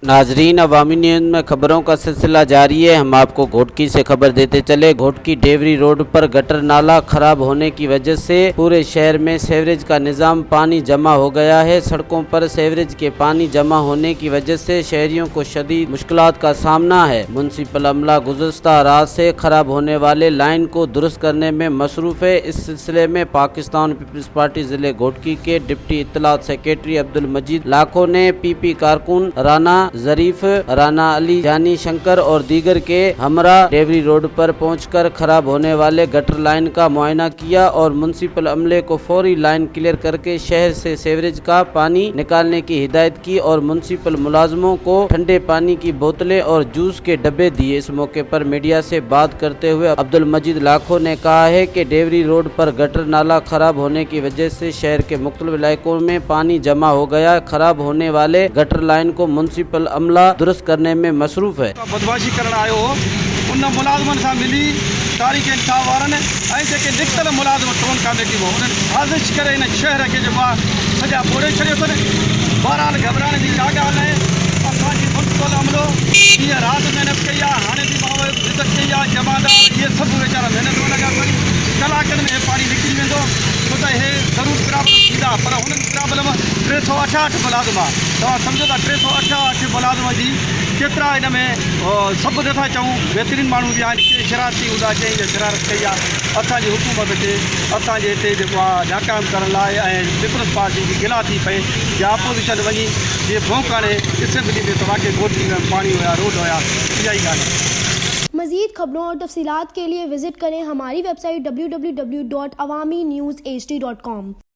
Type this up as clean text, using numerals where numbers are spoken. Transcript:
नाजरीन, अवामी न्यूज़ में खबरों का सिलसिला जारी है। हम आपको घोटकी से खबर देते चले। घोटकी डेवरी रोड पर गटर नाला खराब होने की वजह से पूरे शहर में सीवरेज का निजाम पानी जमा हो गया है। सड़कों पर सीवरेज के पानी जमा होने की वजह से शहरियों को शदीद मुश्किलात का सामना है। म्युनिसिपल अमला गुज़श्ता रात से खराब होने वाले लाइन को दुरुस्त करने में मसरूफ है। इस सिलसिले में पाकिस्तान पीपल्स पार्टी जिले घोटकी के डिप्टी इत्तलात सेक्रेटरी अब्दुल मजीद लाखों ने पीपी कारकुन राना जरीफ, राना अली, जानी शंकर और दीगर के हमरा डेवरी रोड पर पहुंचकर खराब होने वाले गटर लाइन का मुआयना किया और म्युनिसिपल अमले को फौरी लाइन क्लियर करके शहर से सीवरेज का पानी निकालने की हिदायत की और म्युनिसिपल मुलाजमों को ठंडे पानी की बोतलें और जूस के डब्बे दिए। इस मौके पर मीडिया से बात करते हुए अब्दुल मजीद लाखों ने कहा है कि डेवरी रोड पर गटर नाला खराब होने की वजह से शहर के मुख्तलिफ इलाकों में पानी जमा हो गया। खराब होने वाले गटर लाइन को म्युनिसिपल अमला दुरुस्त करने में मसरूफ है। बदमाशी करण आयो उन मुलाजमन सां मिली तारीख़ इंसाफ वारनि ऐं जेके निकितल मुलाज़िम टोन कमेटी में उन्हनि साज़िश करे इन शहर खे जेको आहे सॼा ॿोड़े छॾियो अथनि। बहरहाल घबराइण जी का ॻाल्हि नाहे। असांजी म्युनिसिपल अमलो हीअ राति महिनत कई आहे, हाणे बि मां इज़त कई आहे। जमादार इहे सभु वीचारा महिनत न लॻा कनि। कलाकनि में पाणी निकिरी वेंदो छो त इहे ज़रूरु प्रॉब्लम थींदा, पर हुननि प्रॉब्लम 368 मुलाज़िम आहे। तव्हां सम्झो था 368 मुलाज़िम जी केतिरा इन में सभु नथा चऊं बहितरीन माण्हू बि आहिनि, के शरारती हूंदा चई शरारत कई आहे। असांजी हुकूमत खे असांजे हिते जेको आहे नाकाम करण लाइ ऐं पीपल्स पार्टी जी गिला थी पए या अपोज़िशन वञी जीअं भोंकाणे असेंबली में तव्हांखे घोटकी में पाणी हुया, रोड हुया, इहा ई ॻाल्हि आहे। मज़ीद खबरों और तफसीलात के लिए विजिट करें हमारी वेबसाइट www.awamiNewsHD.com।